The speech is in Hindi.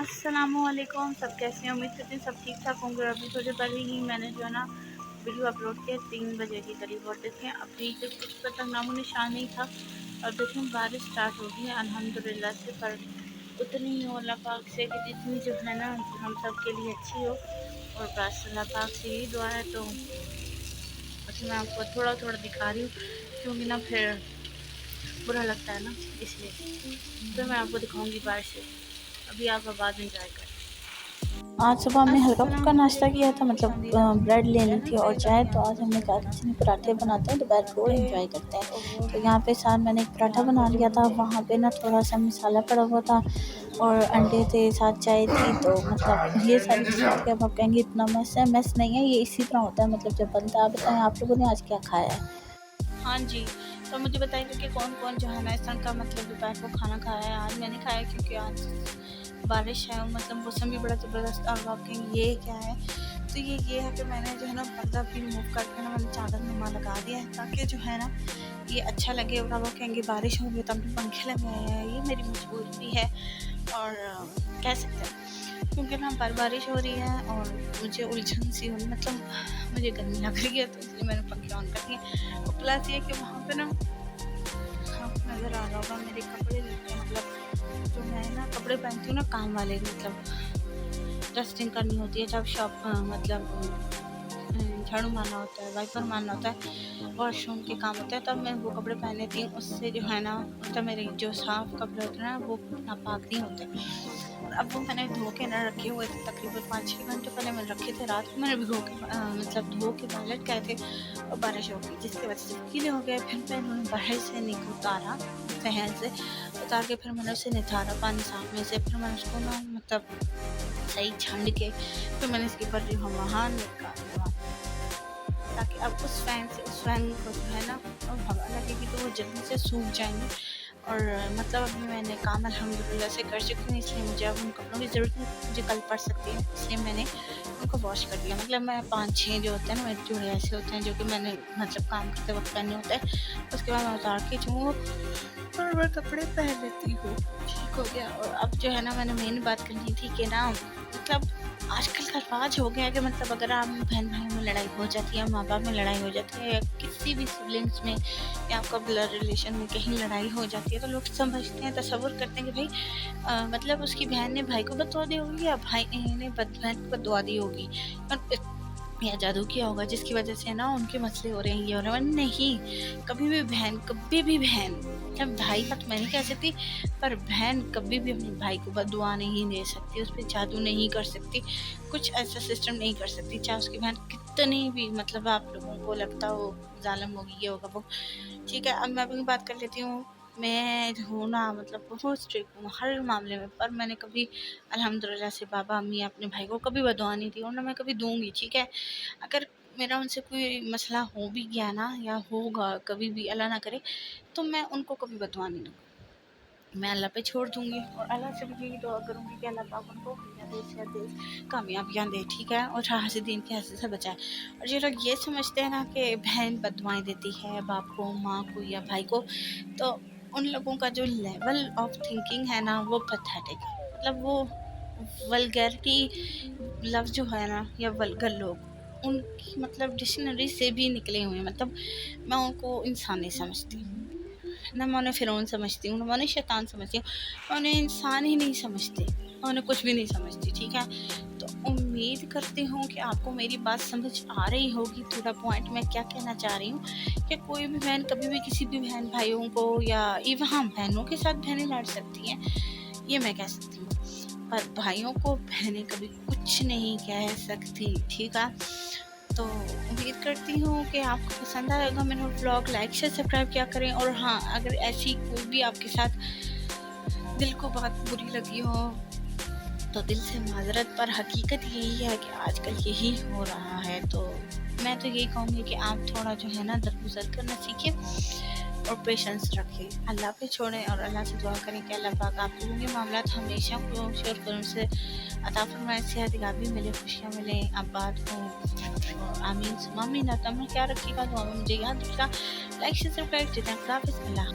अस्सलामुअलैकुम, सब कैसे हैं? उम्मीद करती हूँ सब ठीक ठाक होंगे। और अभी थोड़ी पहले ही मैंने जो है ना वीडियो अपलोड किया 3 बजे के करीब, और देखें अभी तक कुछ तक नामो निशान नहीं था। और देखें बारिश स्टार्ट हो गई है अल्हम्दुलिल्लाह से, पर उतनी ही हो अल्लाह पाक से कि जितनी जो है ना हम सब के लिए अच्छी हो। और बस अल्लाह पाक से यही दुआ है। तो बस मैं आपको थोड़ा थोड़ा दिखा रही हूँ, क्योंकि ना फिर बुरा लगता है ना, इसलिए फिर मैं आपको दिखाऊंगी बारिश से। अभी आप बाद में इंजॉय करें। आज सुबह हमने हल्का फुल्का नाश्ता किया था, अस्सलामुअलैकुम, खुश मतलब आमदीद आपकी ब्रेड वीडियो लेनी चैनल थी और पे। चाय। कभी तो यहाँ आज पे हमने कहा किसी ने पराठे बनाते हैं, दोपहर को पे एंजॉय करते हैं। और वो तो है यहाँ पे साथ मैंने एक पराठा यहाँ बना पर जो लिया था। मुझे वहाँ पे ना थोड़ा सा मसाला पड़ा हुआ था और अंडे थे, साथ चाय थी। तो मतलब ये सारी चीज़ें थी। अब आप कहेंगे इतना मैस है, मैस नहीं है, ये इसी तरह होता है मतलब जब बनता है। आप बताएं, आप लोगों ने आज क्या खाया है? हाँ जी। तो मुझे बताइए कि कौन कौन जो है ना इस तरह का मतलब दोपहर को खाना खाया है। आज मैंने खाया क्योंकि आज बारिश है, मतलब मौसम भी बड़ा ज़बरदस्त। और आप कहेंगे ये क्या है, तो ये है कि मैंने जो है ना पर्दा भी रिमूव करके ना मैंने चादर नुमा लगा दिया है, ताकि जो है ना ये अच्छा लगे। और अब वो कहेंगे बारिश हो रही है तो हमने पंखे लगाए हैं, ये मेरी मजबूरी भी है। और कह सकते हैं क्योंकि ना बारिश हो रही है और मुझे उलझन सी हो, मतलब मुझे गर्मी लग रही है, तो इसलिए मैंने पंखे ऑन कर दिए। और प्लस ये कि वहाँ पे ना आपको नज़र आ रहा होगा मेरे कपड़े लगे हैं, मतलब जो मैं ना कपड़े पहनती हूँ ना काम वाले, मतलब डस्टिंग करनी होती है जब शॉप, मतलब झाड़ू मारना होता है, वाइपर मारना होता है, वॉशरूम के काम होता है, तब मैं वो कपड़े पहन लेती हूँ। उससे जो है ना मतलब मेरे जो साफ कपड़े होते हैं ना वो नापाक नहीं होते। और अब वो मैंने धो के ना रखे हुए थे, तकरीबन 5-6 घंटे पहले मैंने रखे थे। रात को मैंने भिगो के मतलब धो के बाहर लटकाए थे, और बारिश हो गई जिसकी वजह से गीले हो गए। फिर मैंने उन्हें बाहर से उतारा, फैन से उतार के फिर मैंने उसे निथारा पानी साफ में से। फिर मैंने उसको ना मतलब सही छान के फिर मैंने इसके ऊपर जो हम वहाँ निकाल दिया, ताकि अब उस फैन को जो है ना अब हवा लगेगी तो वो जल्दी से सूख जाएंगे। और मतलब अभी मैंने काम अल्हम्दुलिल्लाह से कर चुकी हूँ, इसलिए मुझे अब उन कपड़ों की ज़रूरत नहीं, मुझे कल पड़ सकती है, इसलिए मैंने उनको वॉश कर दिया। मतलब मैं 5-6 जो होते हैं ना मेरे जोड़े ऐसे होते हैं जो कि मैंने मतलब काम करते वक्त पहने होते हैं, उसके बाद मैं उतार के जो और कपड़े पहन लेती हूँ। ठीक हो गया। और अब जो है ना मैंने मेन बात करनी थी कि ना मतलब आजकल का रिवाज हो गया है कि मतलब अगर आप बहन भाई में लड़ाई हो जाती है, माँ बाप में लड़ाई हो जाती है, या किसी भी सिबलिंग्स में या आपका ब्लड रिलेशन में कहीं लड़ाई हो जाती है, तो लोग समझते हैं, तसव्वुर करते हैं कि भाई मतलब उसकी बहन ने भाई को बददुआ दी होगी या भाई ने बहन को बददुआ दी होगी, और या जादू किया होगा जिसकी वजह से ना उनके मसले हो रहे हैं, ये हो रहे हैं। नहीं, कभी भी बहन, मतलब भाई का तो मैं नहीं कह सकती, पर बहन कभी भी अपने भाई को बददुआ नहीं दे सकती, उस पर जादू नहीं कर सकती, कुछ ऐसा सिस्टम नहीं कर सकती, चाहे उसकी बहन कितनी भी मतलब आप लोगों को लगता हो जालिम होगी, ये होगा वो। ठीक है, अब मैं अपनी बात कर लेती हूँ। मैं जो हूँ ना मतलब बहुत स्ट्रिक्ट हूँ हर मामले में, पर मैंने कभी अल्हम्दुलिल्लाह से बाबा अम्मी अपने भाई को कभी बददुआ नहीं दी, और ना मैं कभी दूंगी। ठीक है, अगर मेरा उनसे कोई मसला हो भी गया ना या होगा कभी भी, अल्लाह ना करे, तो मैं उनको कभी बददुआ नहीं दूंगी, मैं अल्लाह पे छोड़ दूंगी। और अल्लाह से भी यही दुआ करूंगी कि अल्लाह पाक उनको हदायत से दे, कामयाबियाँ दे। ठीक है, और हासिदीन के हसद से बचाए। और जो लोग ये समझते हैं ना कि बहन बददुआएं देती है बाप को, माँ को या भाई को, तो उन लोगों का जो लेवल ऑफ थिंकिंग है ना वो पैथेटिक है। मतलब वो वल्गैरिटी लफ्ज़ जो है ना, या वल्गर लोग, उनकी मतलब डिक्शनरी से भी निकले हुए हैं। मतलब मैं उनको इंसान नहीं समझती, ना मैं उन्हें फ़िरौन समझती हूँ, ना मैं उन्हें शैतान समझती हूँ, मैं उन्हें इंसान ही नहीं समझती, मैं उन्हें कुछ भी नहीं समझती। ठीक है, तो उम्मीद करती हूँ कि आपको मेरी बात समझ आ रही होगी, थोड़ा पॉइंट मैं क्या कहना चाह रही हूँ, कि कोई भी बहन कभी भी किसी भी बहन भाइयों को, या इवन हाँ बहनों के साथ बहनें लड़ सकती हैं, ये मैं कह सकती हूँ, पर भाइयों को बहनें कभी कुछ नहीं कह सकती। ठीक है, तो उम्मीद करती हूँ कि आपको पसंद आएगा मेरा व्लॉग। लाइक शेयर सब्सक्राइब क्या करें। और हाँ, अगर ऐसी कोई भी आपके साथ दिल को बात बुरी लगी हो तो दिल से माजरत, पर हकीकत यही है कि आजकल यही हो रहा है। तो मैं तो यही कहूँगी कि आप थोड़ा जो है ना दरगुजर करना सीखिए और पेशेंस रखें, अल्लाह पे छोड़ें और अल्लाह से दुआ करें कि अल्लाह पाक आप लोगों के मामलात हमेशा शेयर करूँ से अता फरमाए, सेहत याबी मिले, खुशियाँ मिले, आबाद हो। और आमीन सुमा आमीन। आता में क्या रखिएगा, दुआ में मुझे याद रखिएगा। लाइक शेयर सब्सक्राइब, अल्लाह हाफ़िज़।